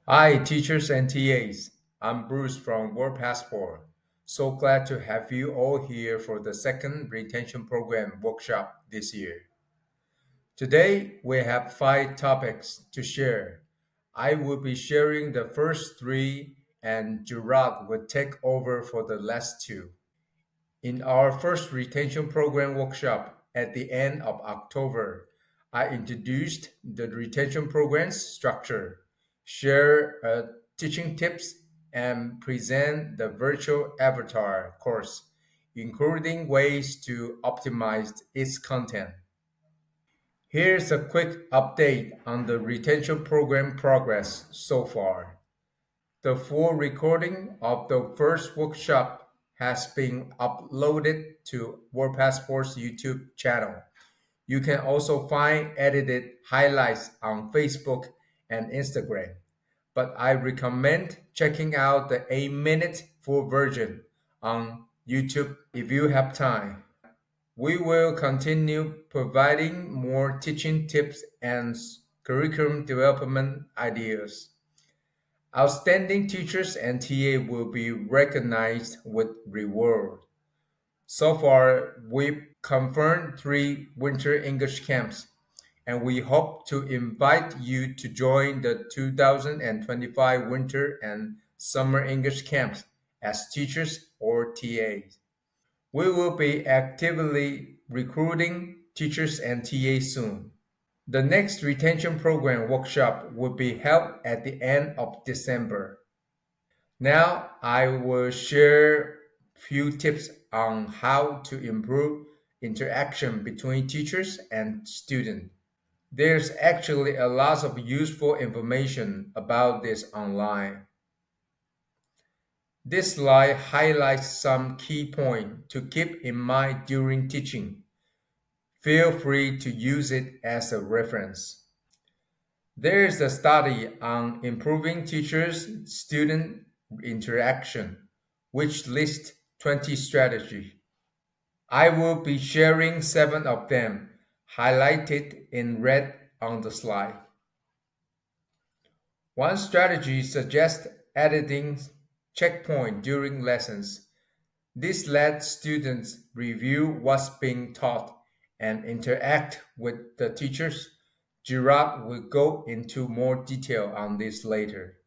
Hi, teachers and TAs. I'm Bruce from WorldPassport. So glad to have you all here for the second retention program workshop this year. Today, we have 5 topics to share. I will be sharing the first 3, and Gerard will take over for the last 2. In our first retention program workshop at the end of October, I introduced the retention program's structure, share teaching tips, and present the virtual avatar course, including ways to optimize its content. Here's a quick update on the retention program progress so far. The full recording of the first workshop has been uploaded to WorldPassport's YouTube channel. You can also find edited highlights on Facebook and Instagram, but I recommend checking out the 8-minute full version on YouTube if you have time. We will continue providing more teaching tips and curriculum development ideas. Outstanding teachers and TA will be recognized with reward. So far, we've confirmed 3 winter English camps, and we hope to invite you to join the 2025 winter and summer English camps as teachers or TAs. We will be actively recruiting teachers and TAs soon. The next retention program workshop will be held at the end of December. Now I will share few tips on how to improve interaction between teachers and students. There's actually a lot of useful information about this online. This slide highlights some key points to keep in mind during teaching. Feel free to use it as a reference. There is a study on improving teachers-student interaction, which lists 20 strategies. I will be sharing 7 of them, highlighted in red on the slide. One strategy suggests editing checkpoints during lessons. This lets students review what's being taught and interact with the teachers. Gerard will go into more detail on this later.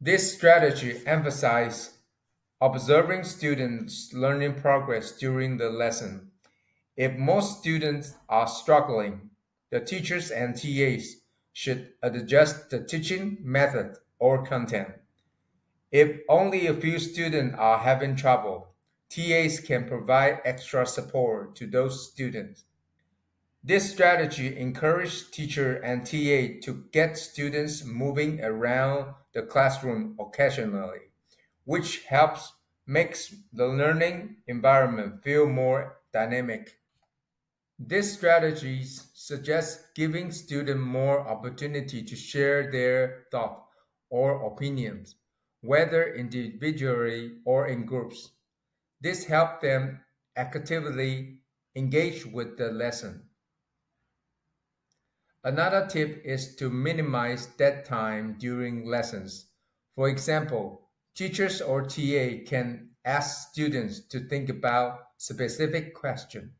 This strategy emphasizes observing students' learning progress during the lesson. If most students are struggling, the teachers and TAs should adjust the teaching method or content. If only a few students are having trouble, TAs can provide extra support to those students. This strategy encourages teacher and TA to get students moving around the classroom occasionally, which helps makes the learning environment feel more dynamic. This strategy suggests giving students more opportunity to share their thoughts or opinions, whether individually or in groups. This helps them actively engage with the lesson. Another tip is to minimize dead time during lessons. For example, teachers or TA can ask students to think about specific questions,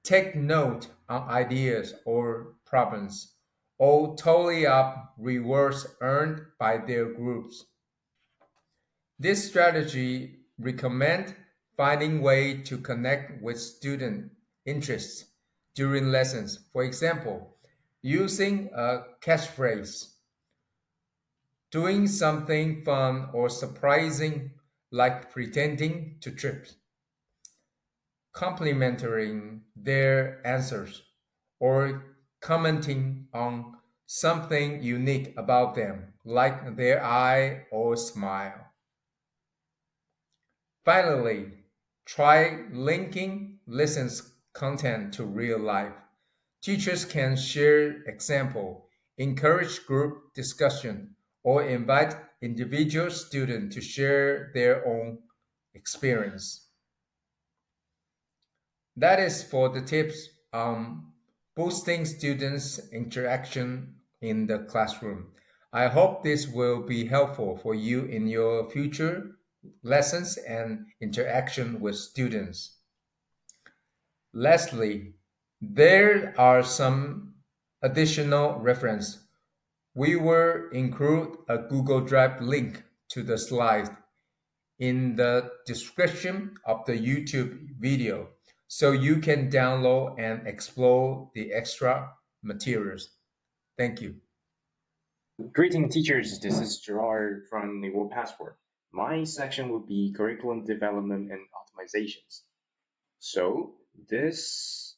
take note on ideas or problems, or tally up rewards earned by their groups. This strategy recommends finding ways to connect with student interests during lessons. For example, using a catchphrase, doing something fun or surprising like pretending to trip, complimenting their answers, or commenting on something unique about them, like their eye or smile. Finally, try linking lessons content to real life. Teachers can share example, encourage group discussion, or invite individual students to share their own experience. That is for the tips on boosting students' interaction in the classroom. I hope this will be helpful for you in your future lessons and interaction with students. Lastly, there are some additional reference. We will include a Google Drive link to the slides in the description of the YouTube video so you can download and explore the extra materials. Thank you. Greeting teachers, this is Gerard from the WorldPassport. My section will be curriculum development and optimizations. So this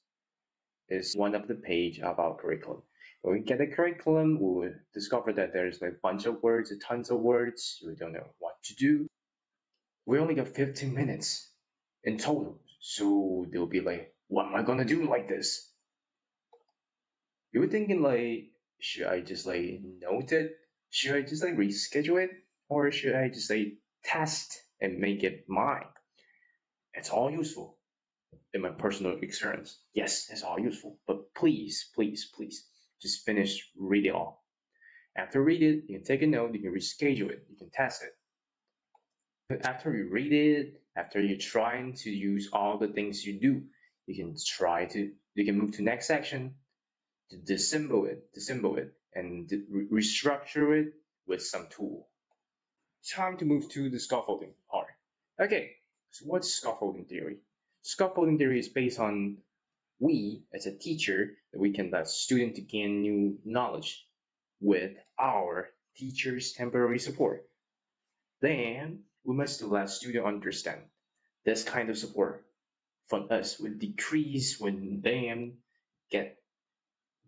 is one of the page about curriculum. When we get the curriculum, we will discover that there's like a bunch of words, tons of words. We don't know what to do. We only got 15 minutes in total. So they'll be like, what am I gonna do like this? You were thinking like, should I just like note it? Should I just like reschedule it? Or should I just like test and make it mine? It's all useful in my personal experience. Yes, it's all useful. But please, please, please, just finish read it all. After read it, you can take a note, you can reschedule it, you can test it. After you read it, after you're trying to use all the things you do, you can move to next section, to disassemble it, and restructure it with some tool. Time to move to the scaffolding part. Okay, so what's scaffolding theory? Scaffolding theory is based on we, as a teacher, that we can let students to gain new knowledge with our teacher's temporary support. Then we must let students understand this kind of support from us will decrease when they get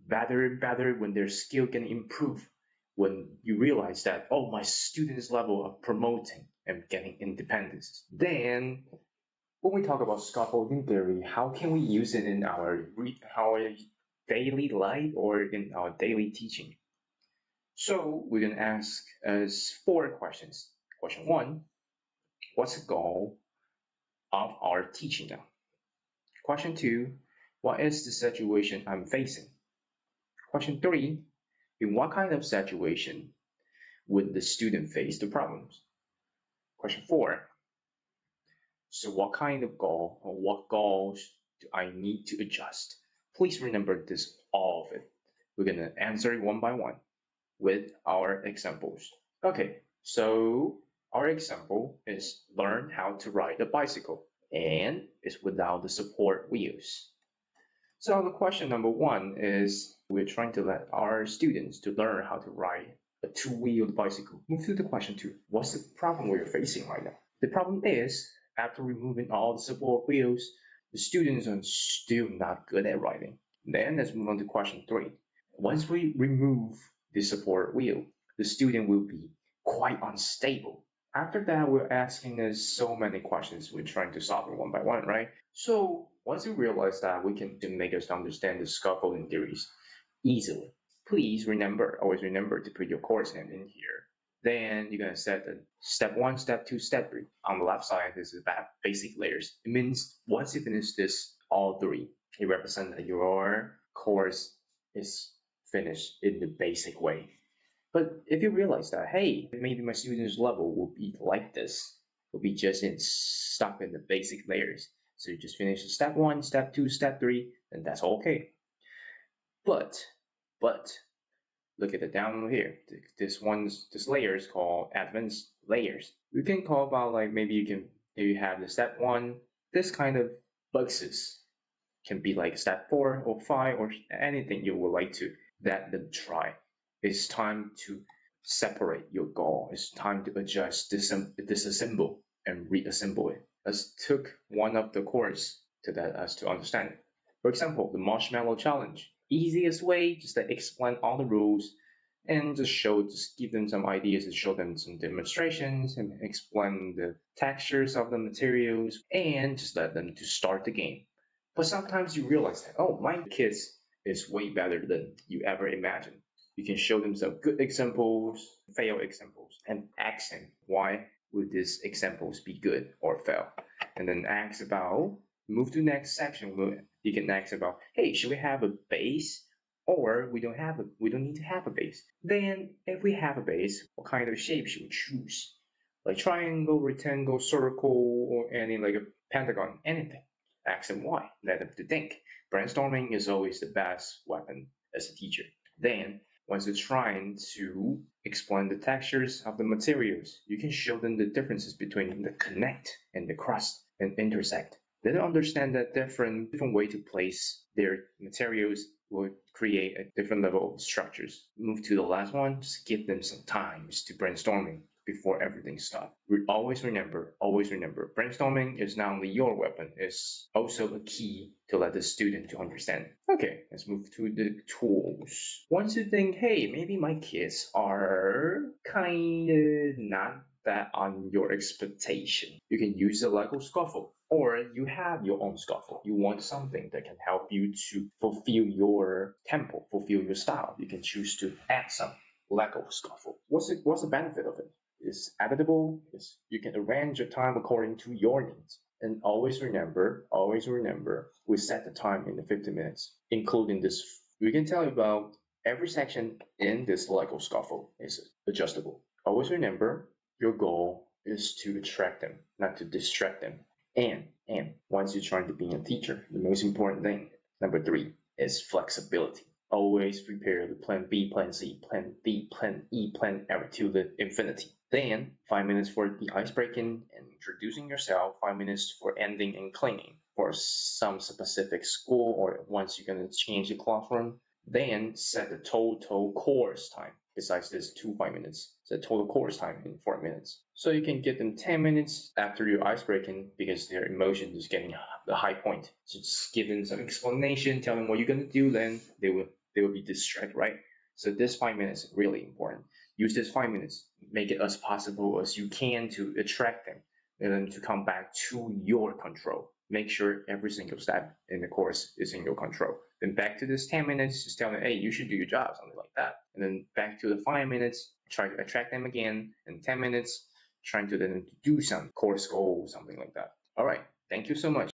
better and better, when their skill can improve, when you realize that, oh, my students level of promoting and getting independence. Then when we talk about scaffolding theory, how can we use it in our daily life or in our daily teaching? So we're going to ask us 4 questions. Question 1, what's the goal of our teaching now? Question 2, what is the situation I'm facing? Question 3, in what kind of situation would the student face the problems? Question 4, so what kind of goal or what goals do I need to adjust? Please remember this, all of it. We're going to answer it one by one with our examples. Okay, so our example is learn how to ride a bicycle, and it's without the support wheels. So the question number 1 is we're trying to let our students to learn how to ride a 2-wheeled bicycle. Move to the question 2. What's the problem we're facing right now? The problem is after removing all the support wheels, the students are still not good at riding. Then let's move on to question 3. Once we remove the support wheel, the student will be quite unstable. After that, we're asking us so many questions. We're trying to solve it one by one, right? So once we realize that, we can make us understand the scaffolding theories easily. Please remember, always remember to put your course name in here. Then you're gonna set the step 1, step 2, step 3. On the left side, this is about basic layers. It means once you finish this, all 3, it represents that your course is finished in the basic way. But if you realize that, hey, maybe my students' level will be like this, will be just stuck in the basic layers. So you just finish step 1, step 2, step 3, and that's okay. But look at the down here. This layer is called advanced layers. We can call about like maybe you have the step 1. This kind of boxes can be like step 4 or 5 or anything you would like to let them try. It's time to separate your goal. It's time to adjust, disassemble, and reassemble it. Let's took one of the course to that us to understand it. For example, the marshmallow challenge. Easiest way, just to explain all the rules and just give them some ideas and show them some demonstrations and explain the textures of the materials and just let them to start the game. But sometimes you realize that, oh, my kids is way better than you ever imagined. You can show them some good examples, fail examples, and ask them why would these examples be good or fail. And then ask about, move to next section. You can ask about, hey, should we have a base or we don't need to have a base. Then if we have a base, what kind of shape should we choose? Like triangle, rectangle, circle, or any like a pentagon, anything. X and Y, let them to think. Brainstorming is always the best weapon as a teacher. Then once you're trying to explain the textures of the materials, you can show them the differences between the connect and the cross and intersect. They don't understand that different way to place their materials will create a different level of structures. Move to the last one, just give them some time to brainstorming before everything stops. Always remember, brainstorming is not only your weapon, it's also a key to let the student to understand. Okay, let's move to the tools. Once you think, hey, maybe my kids are kind of not that on your expectation, you can use the Lego scaffold, or you have your own scaffold. You want something that can help you to fulfill your tempo, fulfill your style. You can choose to add some Lego scaffold. What's the benefit of it? It's editable. You can arrange your time according to your needs. And always remember, we set the time in the 50 minutes, including this. We can tell you about every section in this Lego scaffold is adjustable. Always remember, your goal is to attract them, not to distract them. And once you're trying to be a teacher, the most important thing, number 3, is flexibility. Always prepare the plan B, plan C, plan D, plan E, plan F to the infinity. Then 5 minutes for the icebreaking and introducing yourself, 5 minutes for ending and cleaning for some specific school or once you're going to change the classroom. Then set the total course time. Besides this 5 minutes, set total course time in 4 minutes. So you can get them 10 minutes after your icebreaking because their emotion is getting the high point. So just give them some explanation, tell them what you're going to do, then they will be distracted, right? So this 5 minutes is really important. Use this 5 minutes, make it as possible as you can to attract them and then to come back to your control. Make sure every single step in the course is in your control. Then back to this 10 minutes, just tell them, hey, you should do your job, something like that. And then back to the 5 minutes, try to attract them again. And 10 minutes, trying to then do some course goal, something like that. All right, thank you so much.